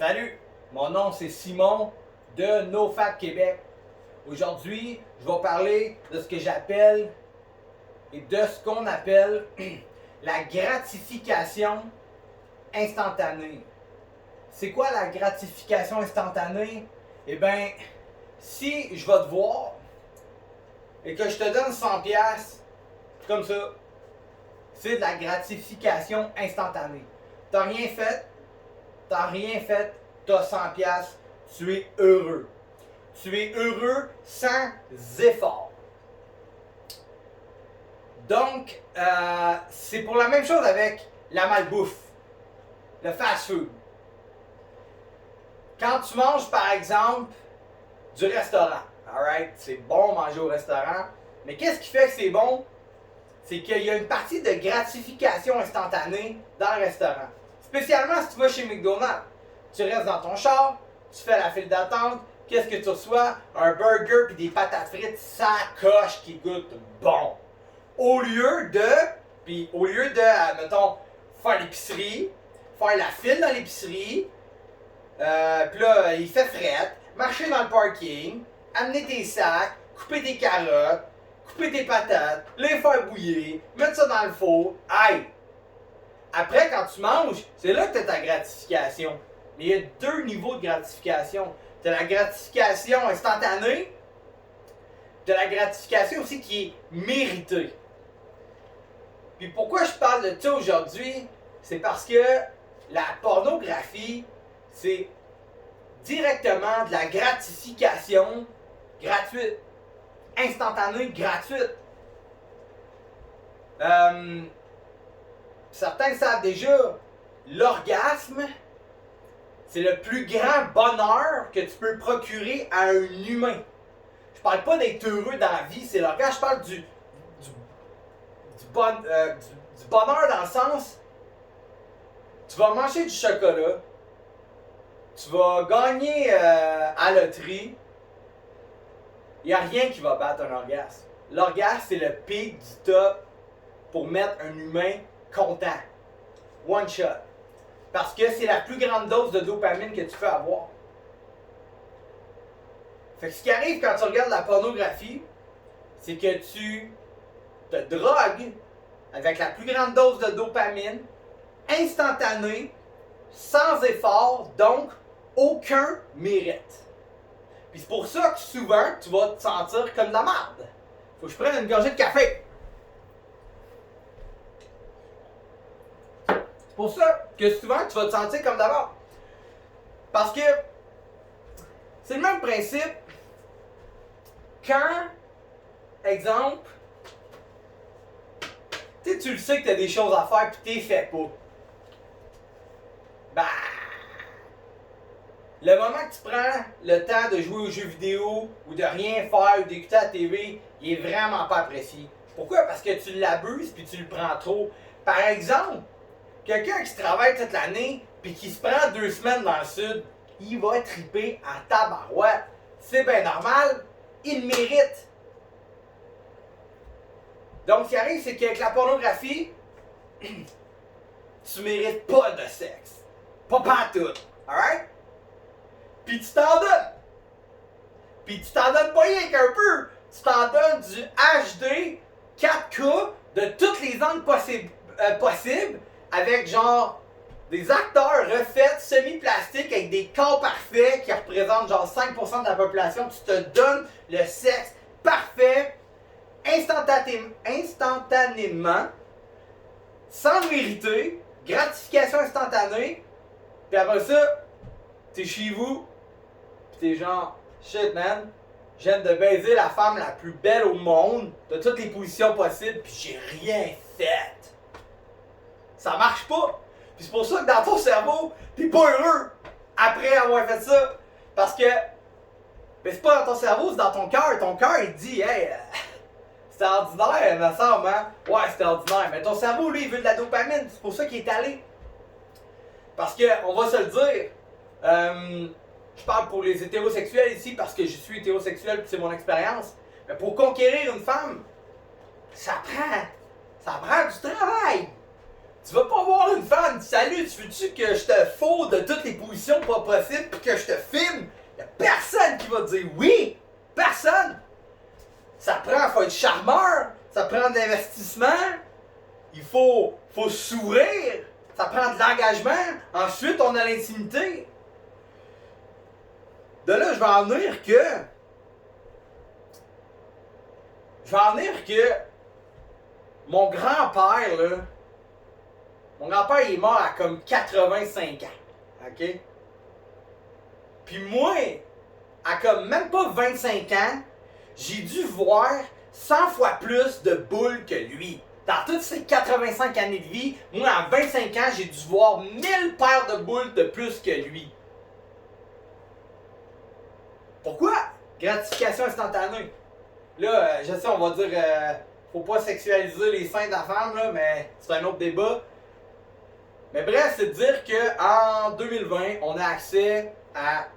Salut, mon nom c'est Simon de NoFap Québec. Aujourd'hui, je vais parler de ce que j'appelle et de ce qu'on appelle la gratification instantanée. C'est quoi la gratification instantanée? Eh bien, si je vais te voir et que je te donne 100$, comme ça, c'est de la gratification instantanée. T'as rien fait, t'as 100$, tu es heureux. Tu es heureux sans effort. Donc, c'est pour la même chose avec la malbouffe, le fast-food. Quand tu manges, par exemple, du restaurant, alright, c'est bon manger au restaurant, mais qu'est-ce qui fait que c'est bon? C'est qu'il y a une partie de gratification instantanée dans le restaurant. Spécialement si tu vas chez McDonald's. Tu restes dans ton char, tu fais la file d'attente, qu'est-ce que tu reçois? Un burger puis des patates frites sacoches qui goûtent bon. Au lieu de, mettons, faire l'épicerie, faire la file dans l'épicerie, puis là, il fait fret, marcher dans le parking, amener tes sacs, couper des carottes, couper tes patates, les faire bouillir, mettre ça dans le four, aïe! Après, quand tu manges, c'est là que tu as ta gratification. Mais il y a deux niveaux de gratification. Tu as la gratification instantanée, tu as la gratification aussi qui est méritée. Puis pourquoi je parle de ça aujourd'hui? C'est parce que la pornographie, c'est directement de la gratification gratuite. Instantanée, gratuite. Certains savent déjà, l'orgasme, c'est le plus grand bonheur que tu peux procurer à un humain. Je parle pas d'être heureux dans la vie, c'est l'orgasme, je parle du bonheur dans le sens, tu vas manger du chocolat, tu vas gagner à la loterie, il n'y a rien qui va battre un orgasme. L'orgasme, c'est le pic du top pour mettre un humain content. One shot. Parce que c'est la plus grande dose de dopamine que tu peux avoir. Fait que ce qui arrive quand tu regardes la pornographie, c'est que tu te drogues avec la plus grande dose de dopamine, instantanée, sans effort, donc aucun mérite. Puis c'est pour ça que souvent, tu vas te sentir comme de la merde. Faut que je prenne une gorgée de café. C'est pour ça que souvent, tu vas te sentir comme d'abord. Parce que c'est le même principe quand, exemple, tu le sais que tu as des choses à faire puis tu les fais pas. Bah, le moment que tu prends le temps de jouer aux jeux vidéo ou de rien faire ou d'écouter la TV, il est vraiment pas apprécié. Pourquoi? Parce que tu l'abuses puis tu le prends trop. Par exemple, quelqu'un qui travaille toute l'année puis qui se prend 2 semaines dans le sud, il va triper en tabarouette. C'est bien normal, il le mérite. Donc, ce qui arrive, c'est qu'avec la pornographie, tu mérites pas de sexe. Pas pantoute. Alright? Puis tu t'en donnes. Puis tu t'en donnes pas rien qu'un peu. Tu t'en donnes du HD 4K de tous les angles possibles avec genre des acteurs refaits semi-plastiques avec des corps parfaits qui représentent genre 5% de la population. Tu te donnes le sexe parfait instantanément sans le mériter, gratification instantanée. Puis après ça, t'es chez vous, pis t'es genre, shit man, je viens de baiser la femme la plus belle au monde, de toutes les positions possibles, pis j'ai rien fait. Ça marche pas. Pis c'est pour ça que dans ton cerveau, t'es pas heureux après avoir fait ça. Parce que, ben c'est pas dans ton cerveau, c'est dans ton cœur. Ton cœur, il dit, hey, c'était ordinaire, me semble, hein? Ouais, c'était ordinaire. Mais ton cerveau, lui, il veut de la dopamine, c'est pour ça qu'il est allé. Parce que, on va se le dire, je parle pour les hétérosexuels ici parce que je suis hétérosexuel et c'est mon expérience. Mais pour conquérir une femme, ça prend du travail. Tu vas pas voir une femme, salut, tu veux-tu que je te fous de toutes les positions pas possibles puis que je te filme? Y'a personne qui va te dire oui! Personne! Ça prend, faut être charmeur, ça prend de l'investissement, faut s'ouvrir, ça prend de l'engagement, ensuite on a l'intimité. De là, je vais en venir que mon grand-père, là, mon grand-père il est mort à comme 85 ans. OK? Puis moi, à comme même pas 25 ans, j'ai dû voir 100 fois plus de boules que lui. Dans toutes ces 85 années de vie, moi, à 25 ans, j'ai dû voir 1000 paires de boules de plus que lui. Pourquoi? Gratification instantanée. Là, je sais, on va dire, faut pas sexualiser les seins de la femme, là, mais c'est un autre débat. Mais bref, c'est de dire qu'en 2020, on a accès à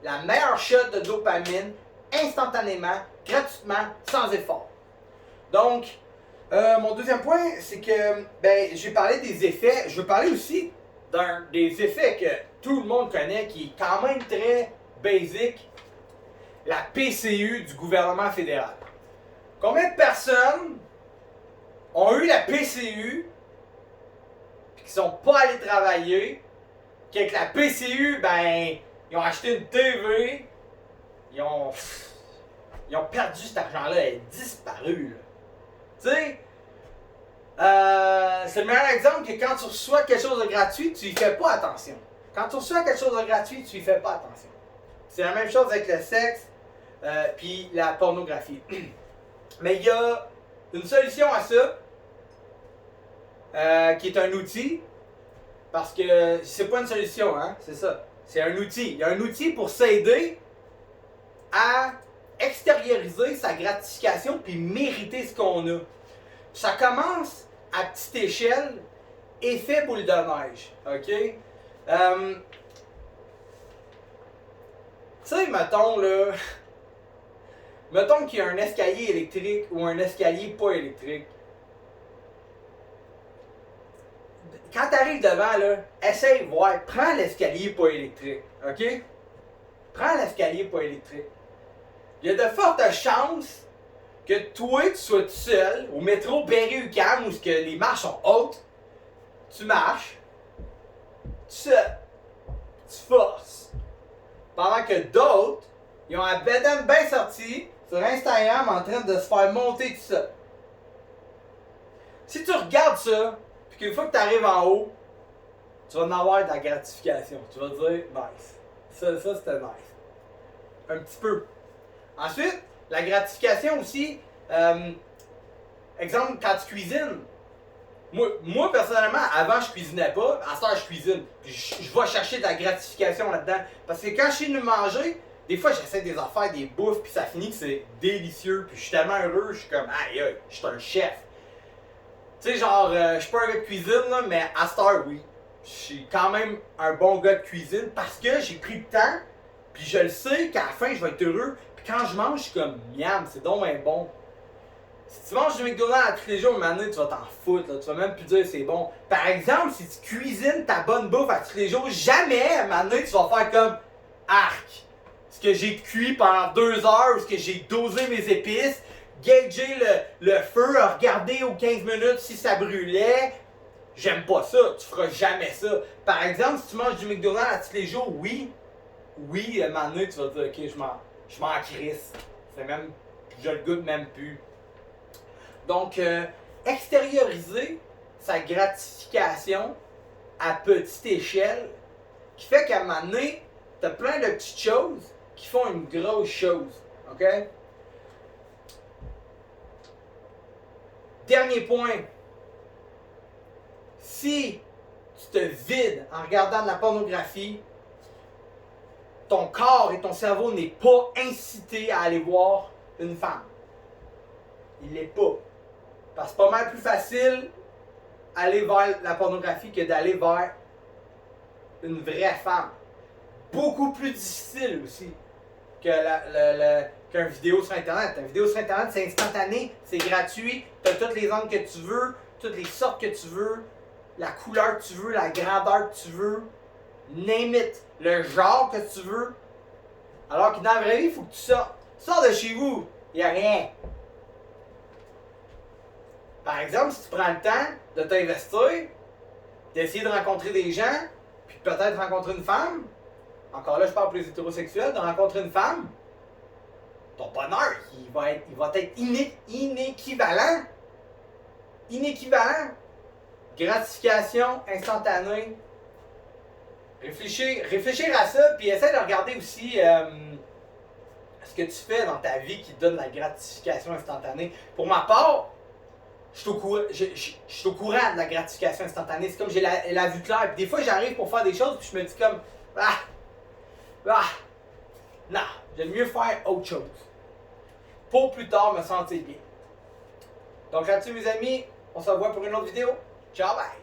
la meilleure shot de dopamine instantanément, gratuitement, sans effort. Donc, mon deuxième point, c'est que, j'ai parlé des effets. Je veux parler aussi des effets que tout le monde connaît, qui est quand même très basic, la PCU du gouvernement fédéral. Combien de personnes ont eu la PCU et qui sont pas allés travailler, qu'avec la PCU, ils ont acheté une TV, ils ont perdu cet argent-là, elle est disparue. Tu sais, c'est le meilleur exemple que quand tu reçois quelque chose de gratuit, tu y fais pas attention. Quand tu reçois quelque chose de gratuit, tu y fais pas attention. C'est la même chose avec le sexe, puis la pornographie. Mais il y a une solution à ça, qui est un outil, parce que c'est pas une solution, hein, c'est ça. C'est un outil. Il y a un outil pour s'aider à extérioriser sa gratification puis mériter ce qu'on a. Ça commence à petite échelle, effet boule de neige, ok? Tu sais, mettons qu'il y a un escalier électrique ou un escalier pas électrique. Quand tu arrives devant, là, essaye de voir, prends l'escalier pas électrique, ok? Prends l'escalier pas électrique. Il y a de fortes chances que toi, tu sois tout seul au métro Berry-UQAM où les marches sont hautes. Tu marches, tout seul, tu forces. Pendant que d'autres, ils ont un bedaine bien sorti sur Instagram en train de se faire monter tout ça. Si tu regardes ça, puis qu'une fois que tu arrives en haut, tu vas en avoir de la gratification. Tu vas te dire, nice. Ça c'était nice. Un petit peu. Ensuite, la gratification aussi, exemple, quand tu cuisines. Moi, personnellement, avant, je cuisinais pas. À cette heure, je cuisine. Puis je vais chercher de la gratification là-dedans. Parce que quand je suis venu manger, des fois, j'essaie des affaires, des bouffes, puis ça finit que c'est délicieux. Puis je suis tellement heureux, je suis comme, aïe, je suis un chef. Tu sais, genre, je suis pas un gars de cuisine, là, mais à cette heure, oui. Je suis quand même un bon gars de cuisine parce que j'ai pris le temps, puis je le sais qu'à la fin, je vais être heureux. Puis quand je mange, je suis comme, miam, c'est donc bien bon. Si tu manges du McDonald's à tous les jours, maintenant, tu vas t'en foutre, là. Tu vas même plus dire c'est bon. Par exemple, si tu cuisines ta bonne bouffe à tous les jours, jamais, maintenant, tu vas faire comme, arc. Ce que j'ai cuit pendant 2 heures, ou ce que j'ai dosé mes épices, gager le feu, regarder aux 15 minutes si ça brûlait. J'aime pas ça, tu feras jamais ça. Par exemple, si tu manges du McDonald's à tous les jours, oui, à un moment donné, tu vas te dire, ok, je m'en crisse. C'est même, je le goûte même plus. Donc, extérioriser sa gratification à petite échelle, qui fait qu'à un moment donné, t'as plein de petites choses qui font une grosse chose. OK? Dernier point. Si tu te vides en regardant de la pornographie, ton corps et ton cerveau n'est pas incité à aller voir une femme. Il l'est pas. Parce que c'est pas mal plus facile aller vers la pornographie que d'aller vers une vraie femme. Beaucoup plus difficile aussi qu'une vidéo sur Internet. Une vidéo sur Internet, c'est instantané, c'est gratuit, tu as tous les angles que tu veux, toutes les sortes que tu veux. la couleur que tu veux, la grandeur que tu veux, name it, le genre que tu veux. Alors que dans la vraie vie, il faut que tu sortes. Sors de chez vous, il n'y a rien. Par exemple, si tu prends le temps de t'investir, d'essayer de rencontrer des gens, puis peut-être rencontrer une femme, encore là je parle pour les hétérosexuels, de rencontrer une femme, ton bonheur, il va être inéquivalent. Inéquivalent. Gratification instantanée. Réfléchir à ça, puis essaie de regarder aussi ce que tu fais dans ta vie qui te donne la gratification instantanée. Pour ma part, je suis au courant de la gratification instantanée. C'est comme j'ai la vue claire. Puis des fois, j'arrive pour faire des choses, puis je me dis comme non, j'aime mieux faire autre chose. Pour plus tard me sentir bien. Donc là-dessus, mes amis, on se revoit pour une autre vidéo. Ciao, bye!